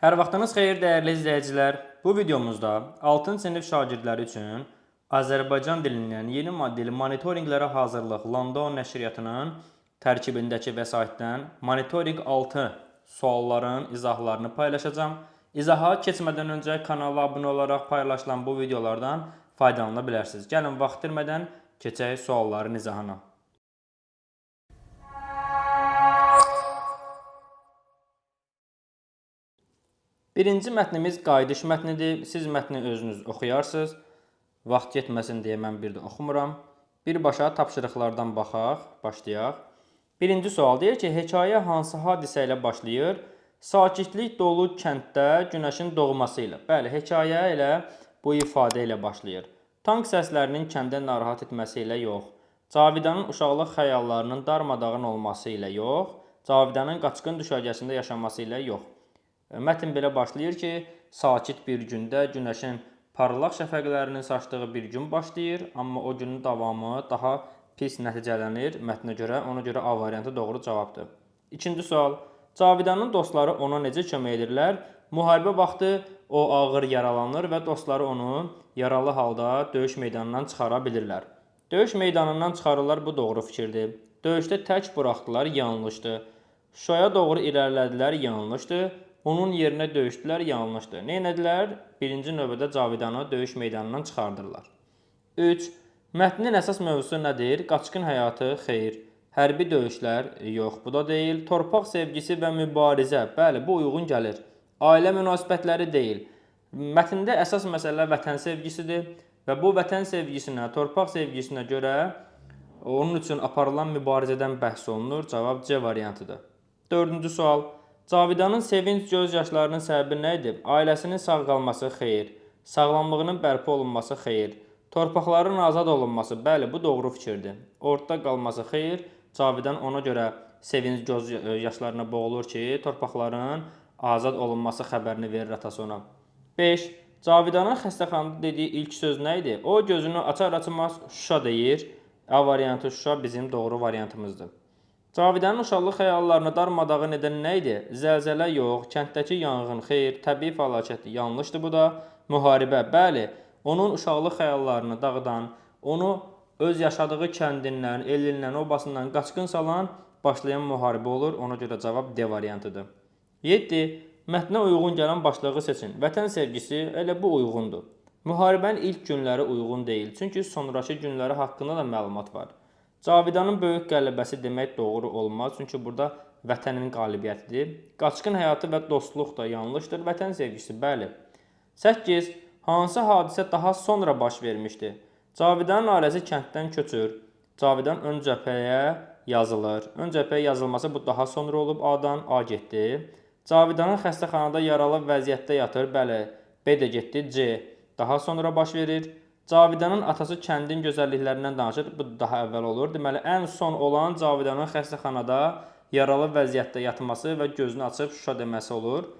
Hər vaxtınız xeyir dəyərli izləyicilər. Bu videomuzda 6-cı sinif şagirdləri üçün Azərbaycan dilindən yeni moddeli monitorinqlərə hazırlıq Landau nəşriyyatının tərkibindəki vəsaitdən monitorinq 6 sualların izahlarını paylaşacağam. İzaha keçmədən öncə kanala abunə olaraq paylaşılan bu videolardan faydalana bilərsiniz. Gəlin vaxt itirmədən keçək sualların izahına. Birinci mətnimiz qayıdış mətnidir. Siz mətni özünüz oxuyarsınız. Vaxt getməsin deyə mən bir də oxumuram. Birbaşa tapşırıqlardan baxaq, başlayaq. Birinci sual deyir ki, hekayə hansı hadisə ilə başlayır? Sakitlik dolu kənddə günəşin doğması ilə. Bəli, hekayə ilə bu ifadə ilə başlayır. Tank səslərinin kəndə narahat etməsi ilə yox. Cavidanın uşaqlıq xəyallarının darmadağın olması ilə yox. Cavidanın qaçqın düşərgəsində yaşaması ilə yox. Mətn belə başlayır ki, sakit bir gündə günəşin parlaq şəfəqlərinin saçdığı bir gün başlayır, amma o günün davamı daha pis nəticələnir mətnə görə, ona görə A variantı doğru cavabdır. İkinci sual, Cavidanın dostları ona necə kömək edirlər? Müharibə vaxtı o ağır yaralanır və dostları onu yaralı halda döyüş meydanından çıxara bilirlər. Döyüş meydanından çıxarırlar, bu doğru fikirdir. Döyüşdə tək buraxdılar, yanlışdır. Şuşaya doğru irəlilədilər, yanlışdır. Onun yerinə döyüşdülər, yanlışdır. Nə edilər? Birinci növbədə Cavidanı döyüş meydanından çıxardırlar. 3. Mətnin əsas mövzusu nədir? Qaçqın həyatı, xeyr. Hərbi döyüşlər, yox, bu da deyil. Torpaq sevgisi və mübarizə, bəli, bu uyğun gəlir. Ailə münasibətləri deyil. Mətndə əsas məsələ vətən sevgisidir və bu vətən sevgisinə, torpaq sevgisinə görə onun üçün aparılan mübarizədən bəhs olunur. Cavab C variantıdır. Dördüncü sual. Cavidanın sevinç göz yaşlarının səbəbi nə idi? Ailəsinin sağ qalması, xeyr. Sağlamlığının bərpa olunması, xeyr. Torpaqların azad olunması, bəli, bu doğru fikirdir. Ortada qalması, xeyr. Cavidan ona görə sevinç göz yaşlarına boğulur ki, torpaqların azad olunması xəbərini verir atası ona. 5. Cavidanın xəstəxanada dediyi ilk söz nə idi? O gözünü açar-açmaz Şuşa deyir. A variantı Şuşa bizim doğru variantımızdır. Cavidanın uşaqlıq xəyallarını darmadağın edən nə idi? Zəlzələ yox, kənddəki yanğın, xeyr, təbii fəlakət, yanlışdır bu da. Müharibə, bəli, onun uşaqlıq xəyallarını dağıdan, onu öz yaşadığı kəndindən, elindən, obasından qaçqın salan başlayan müharibə olur. Ona görə cavab D variantıdır. 7. Mətnə uyğun gələn başlığı seçin. Vətən sevgisi, elə bu uyğundur. Müharibənin ilk günləri uyğun deyil, çünki sonrakı günləri haqqında da məlumat var. Cavidanın böyük qələbəsi demək doğru olmaz, çünki burada vətənin qalibiyyətidir. Qaçqın həyatı və dostluq da yanlışdır, vətən sevgisi, bəli. 8. Hansı hadisə daha sonra baş vermişdi? Cavidanın ailəsi kənddən köçür. Cavidan ön cəbhəyə yazılır. Ön cəbhəyə yazılması bu daha sonra olub, A-dan A getdi. Cavidanın xəstəxanada yaralı vəziyyətdə yatır, bəli, B də getdi, C daha sonra baş verir. Cavidanın atası kəndin gözəlliklərindən danışır, bu daha əvvəl olur. Deməli, ən son olan Cavidanın xəstəxanada yaralı vəziyyətdə yatması və gözünü açıb Şuşa deməsi olur.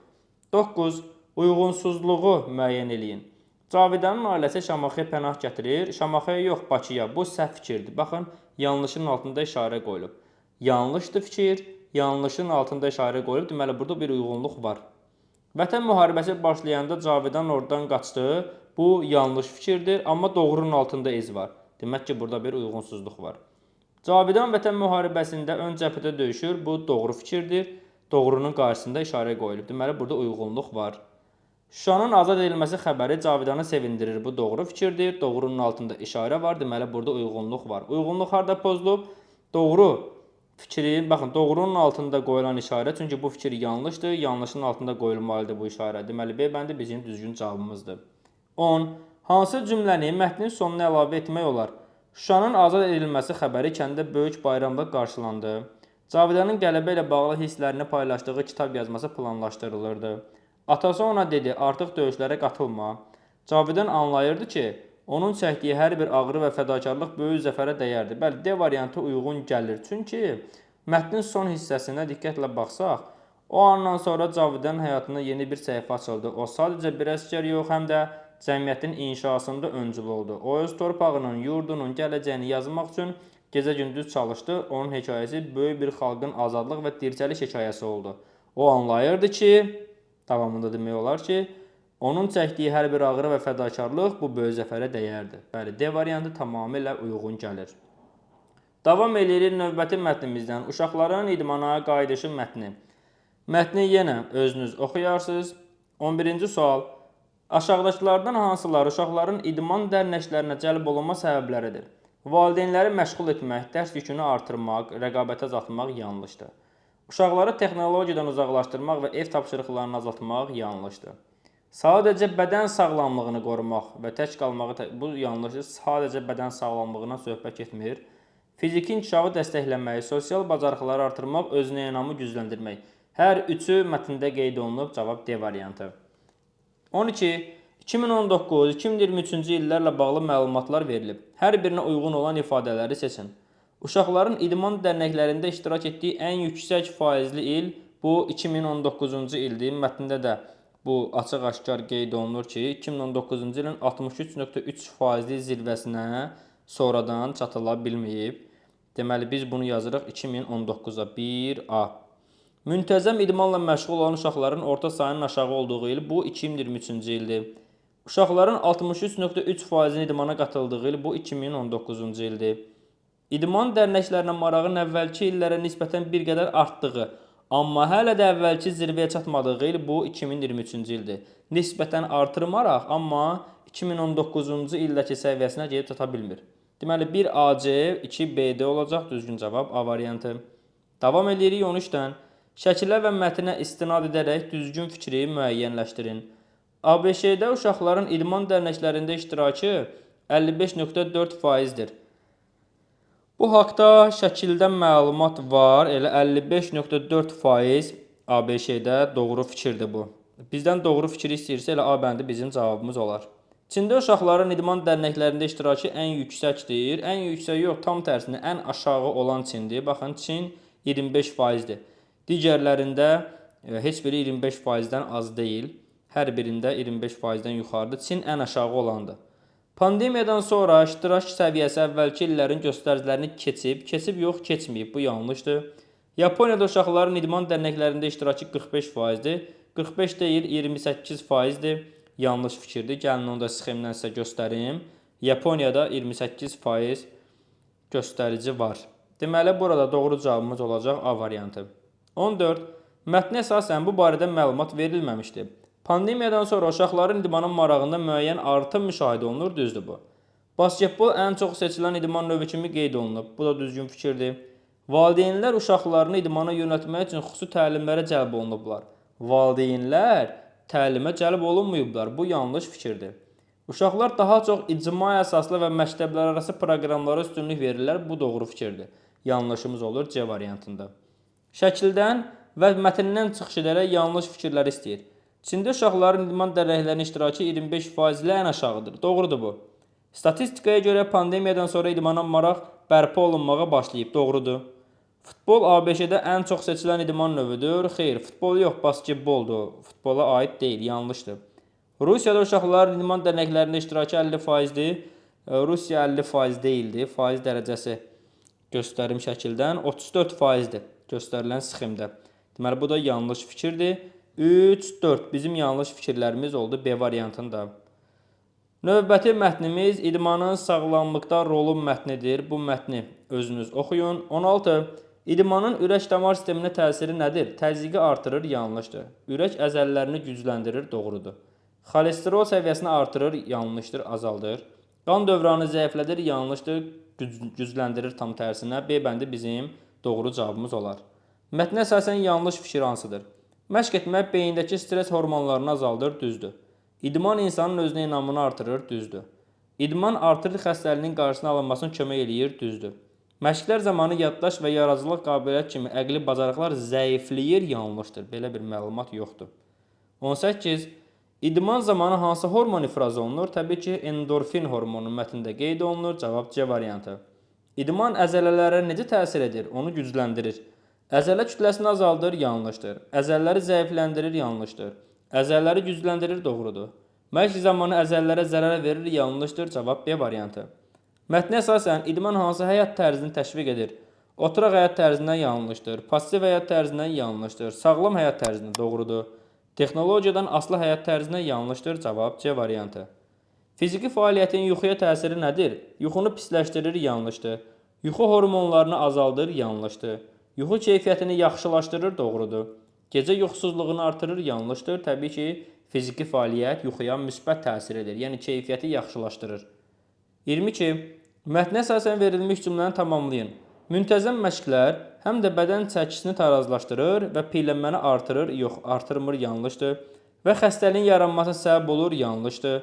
9. Uyğunsuzluğu müəyyən eləyin. Cavidanın ailəsi Şamaxıya pənah gətirir. Şamaxıya yox, Bakıya. Bu səhv fikirdir. Baxın, yanlışın altında işarə qoyulub. Yanlışdır fikir, yanlışın altında işarə qoyulub. Deməli, burada bir uyğunluq var. Vətən müharibəsi başlayanda Cavidan oradan qaçdı. Bu yanlış fikirdir, amma doğrunun altında iz var. Demək ki, burada bir uyğunsuzluq var. Cavidan vətən müharibəsində ön cəbhədə döyüşür. Bu doğru fikirdir. Doğrunun qarşısında işarə qoyulub. Deməli, burada uyğunluq var. Şuşanın azad edilməsi xəbəri Cavidanı sevindirir. Bu doğru fikirdir. Doğrunun altında işarə var. Deməli, burada uyğunluq var. Uyğunluq harda pozulub? Doğru fikri, baxın, doğrunun altında qoyulan işarə, çünki bu fikir yanlışdır. Yanlışın altında qoyulmalıdır bu işarə. Deməli, B bəndi bizim düzgün cavabımızdır. 10. Hansı cümləni mətnin sonuna əlavə etmək olar? Şuşanın azad edilməsi xəbəri kəndə böyük bayramla qarşılandı. Cavidanın qələbə ilə bağlı hisslərini paylaşdığı kitab yazması planlaşdırılırdı. Atası ona dedi, artıq döyüşlərə qatılma. Cavidan anlayırdı ki, onun çəkdiyi hər bir ağrı və fədakarlıq böyük zəfərə dəyərdi. Bəli, D variantı uyğun gəlir. Çünki mətnin son hissəsinə diqqətlə baxsaq, o andan sonra Cavidanın həyatında yeni bir səhifə açıldı. O sadəcə bir əsgər yox, həm də cəmiyyətin inşasında öncül oldu. O öz torpağının, yurdunun gələcəyini yazmaq üçün gecə-gündüz çalışdı. Onun hekayəsi böyük bir xalqın azadlıq və dirçəliş hekayəsi oldu. O anlayırdı ki, Davamında demək olar ki, onun çəkdiyi hər bir ağrı və fədakarlıq bu böyük zəfərə dəyərdir. Bəli, D variantı tamamilə uyğun gəlir. Davam edirik növbəti mətnimizdən. Uşaqların idmana qayıdışı mətni. Mətni yenə özünüz oxuyarsınız. 11-ci sual. Aşağıdakılardan hansıları uşaqların idman dərnəklərinə cəlb olunma səbəbləridir? Valideynləri məşğul etmək, dərs yükünü artırmaq, rəqabətə azaltmaq yanlışdır. Uşaqları texnologiyadan uzaqlaşdırmaq və ev tapşırıqlarını azaltmaq yanlışdır. Sadəcə bədən sağlamlığını qorumaq və tək qalmağı bu yanlışdır. Sadəcə bədən sağlamlığına söhbət getmir. Fiziki inkişafı dəstəkləmək, sosial bacarıqları artırmaq, özünə inamı gücləndirmək. Hər üçü mətndə qeyd olunub, cavab D variantı. 12. 2019-2023-cü illərlə bağlı məlumatlar verilib. Hər birinə uyğun olan ifadələri seçin. Uşaqların idman dərnəklərində iştirak etdiyi ən yüksək faizli il bu 2019-cu ildir. Mətndə də bu açıq-aşkar qeyd olunur ki, 2019-cu ilin 63.3% zirvəsinə sonradan çatıla bilməyib. Deməli, biz bunu yazırıq 2019-a 1A. Müntəzəm idmanla məşğul olan uşaqların orta sayının aşağı olduğu il bu 2023-cü ildir. Uşaqların 63.3%-in idmana qatıldığı il bu 2019-cu ildir. İdman dərnəklərinə marağın əvvəlki illərə nisbətən bir qədər artdığı, amma hələ də əvvəlki zirvəyə çatmadığı il bu 2023-cü ildir. Nisbətən artır maraq, amma 2019-cu ildəki səviyyəsinə gedib çata bilmir. Deməli, 1AC, 2BD olacaq, düzgün cavab A variantı. Davam edirik 13-dən. Şəkilə və mətnə istinad edərək düzgün fikri müəyyənləşdirin. ABŞ-də uşaqların idman dərnəklərində iştirakı 55.4%-dir. Bu haqda şəkildə məlumat var. Elə 55.4% ABŞ-də doğru fikirdir bu. Bizdən doğru fikir istəyirsə, elə A bəndi bizim cavabımız olar. Çində uşaqların idman dərnəklərində iştirakı ən yüksəkdir. Ən yüksək yox, tam tərsinə ən aşağı olan Çindir. Baxın, Çin 25%-dir. Digərlərində heç biri 25%-dən az deyil. Hər birində 25%-dən yuxarıdır. Çin ən aşağı olandır. Pandemiyadan sonra iştirak səviyyəsi əvvəlki illərin göstəricilərini keçib yox, keçməyib. Bu yanlışdır. Yaponiyada uşaqların idman dərnəklərində iştirakı 45%-dir. 45 deyil, 28%-dir. Yanlış fikirdir. Gəlin onu da sxemdən sizə göstərim. Yaponiyada 28% göstərici var. Deməli, burada doğru cavabımız olacaq A variantı. 14. Mətnə əsasən bu barədə məlumat verilməmişdir. Pandemiyadan sonra uşaqların idmana marağında müəyyən artım müşahidə olunur, düzdür bu. Basketbol ən çox seçilən idman növü kimi qeyd olunub. Bu da düzgün fikirdir. Valideynlər uşaqlarını idmana yönəltmək üçün xüsusi təlimlərə cəlb olunublar. Valideynlər təlimə cəlb olunmayıblar. Bu yanlış fikirdir. Uşaqlar daha çox icma əsaslı və məktəblərarası proqramlara üstünlük verirlər. Bu doğru fikirdir. Yanlışımız olur C variantında. Şəkildən və mətndən çıxış edərək yanlış fikirləri istəyir. Çində uşaqların idman dərnəklərinin iştirakı 25% ilə ən aşağıdır. Doğrudur bu. Statistikaya görə pandemiyadan sonra idmana maraq bərpa olunmağa başlayıb. Doğrudur. Futbol ABŞ-də ən çox seçilən idman növüdür. Xeyr, futbol yox, basketboldur. Futbola aid deyil, yanlışdır. Rusiyada uşaqların idman dərnəklərində iştirakı 50%-dir. Rusiya 50% deyildi. Faiz dərəcəsi göstərim şəkildən 34%-dir göstərilən sxemdə. Deməli, bu da yanlış fikirdir. 3, 4 bizim yanlış fikirlərimiz oldu B variantında. Növbəti mətnimiz idmanın sağlamlıqda rolu mətnidir. Bu mətni özünüz oxuyun. 16. İdmanın ürək damar sisteminə təsiri nədir? Təzyiqi artırır, yanlışdır. Ürək əzələlərini gücləndirir, doğrudur. Xolesterol səviyyəsini artırır, yanlışdır, azaldır. Qan dövranı zəiflədir, yanlışdır, gücləndirir, tam tərsinə. B bəndi bizim doğru cavabımız olar. Mətnə əsasən yanlış fikir hansıdır? Məşq etmək beyindəki stres hormonlarını azaldır, düzdür. İdman insanın özünə inamını artırır, düzdür. İdman artırıq xəstəliyinin qarşısına alınmasına kömək eləyir, düzdür. Məşqlər zamanı yaddaş və yaradıcılıq qabiliyyət kimi əqli bacarıqlar zəifləyir, yanlışdır. Belə bir məlumat yoxdur. 18. İdman zamanı hansı hormon ifraz olunur? Təbii ki, endorfin hormonu mətndə qeyd olunur, cavab C variantı. İdman əzələlərə necə təsir edir? Onu gücləndirir. Əzələ kütləsini azaldır, yanlışdır. Əzələləri zəifləndirir, yanlışdır. Əzələləri gücləndirir, doğrudur. Məşq zamanı əzələlərə zərər verir, yanlışdır, cavab B variantı. Mətnə əsasən idman hansı həyat tərzini təşviq edir? Oturaq həyat tərzindən yanlışdır. Pasiv həyat tərzindən yanlışdır. Sağlam həyat tərzindən doğrudur. Texnologiyadan asılı həyat tərzinə yanlışdır. Cavab C variantı. Fiziki fəaliyyətin yuxuya təsiri nədir? Yuxunu pisləşdirir, yanlışdır. Yuxu hormonlarını azaldır, yanlışdır. Yuxu keyfiyyətini yaxşılaşdırır, doğrudur. Gecə yuxusuzluğunu artırır, yanlışdır. Təbii ki, fiziki fəaliyyət yuxuya müsbət təsir edir, yəni keyfiyyəti yaxşılaşdırır. 22. Mətnə əsasən verilmiş cümləni tamamlayın. Müntəzəm məşqlər həm də bədən çəkisini tarazlaşdırır və piyələnməni artırır, yox, artırmır, yanlışdır. Və xəstəliyin yaranmasına səbəb olur, yanlışdır.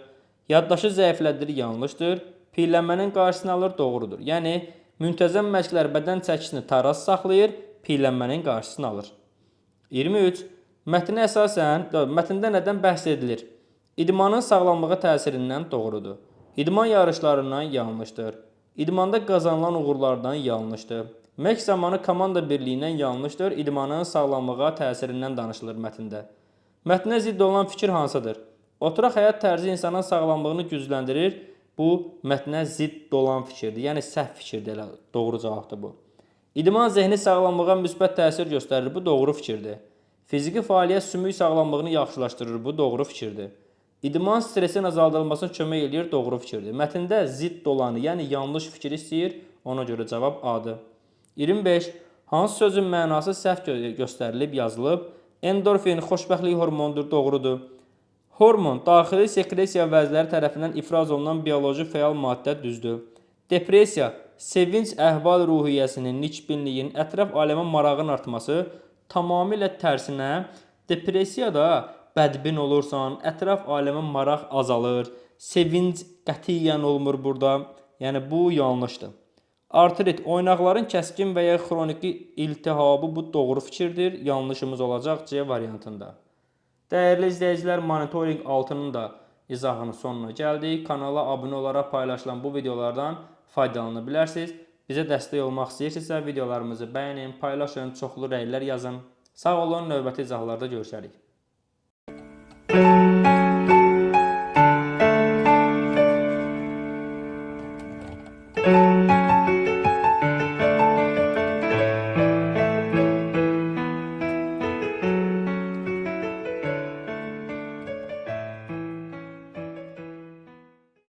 Yaddaşı zəiflədir, yanlışdır. Piyələnmənin qarşısını alır, doğrudur. Yəni, müntəzəm məşqlər bədən çəkisini taraz saxlayır, piyələnmənin qarşısını alır. 23. Mətnə əsasən, mətndə nədən bəhs edilir? İdmanın sağlamlığa təsirindən, doğrudur. İdman yarışlarından, yanlışdır. İdmanda qazanılan uğurlardan, yanlışdır. Məşq zamanı komanda birliyindən, yanlışdır. İdmanın sağlamlığa təsirindən danışılır mətndə. Mətnə zidd olan fikir hansıdır? Oturaq həyat tərzi insanın sağlamlığını gücləndirir. Bu, mətnə zidd olan fikirdir. Yəni, səhv fikirdir, elə doğru cavabdır bu. İdman zehni sağlamlığa müsbət təsir göstərir. Bu, doğru fikirdir. Fiziki fəaliyyət sümük sağlamlığını yaxşılaşdırır. Bu, doğru fikirdir. İdman stresin azaldılmasına kömək edir, doğru fikirdir. Mətndə zidd olanı, yəni yanlış fikir istəyir, ona görə cavab A-dır. 25. Hansı sözün mənası səhv göstərilib, yazılıb? Endorfin xoşbəxtlik hormonudur, doğrudur. Hormon, daxili sekresiya vəzləri tərəfindən ifraz olunan bioloji fəal maddə, düzdür. Depressiya, sevinç əhval-ruhiyyəsinin, nikbinliyin, ətraf aləmə marağın artması, tamamilə tərsinə. Depressiyada bədbin olursan, ətraf aləmə maraq azalır, sevinc qətiyyən olmur burada. Yəni, bu yanlışdır. Artrit, oynaqların kəskin və ya xroniki iltihabı, bu doğru fikirdir. Yanlışımız olacaq C variantında. Dəyərli izləyicilər, monitoring 6-nın da izahının sonuna gəldik. Kanala abunə olaraq paylaşılan bu videolardan faydalana bilərsiniz. Bizə dəstək olmaq istəyirsinizsə, videolarımızı bəyənin, paylaşın, çoxlu rəylər yazın. Sağ olun, növbəti izahlarda görüşərik.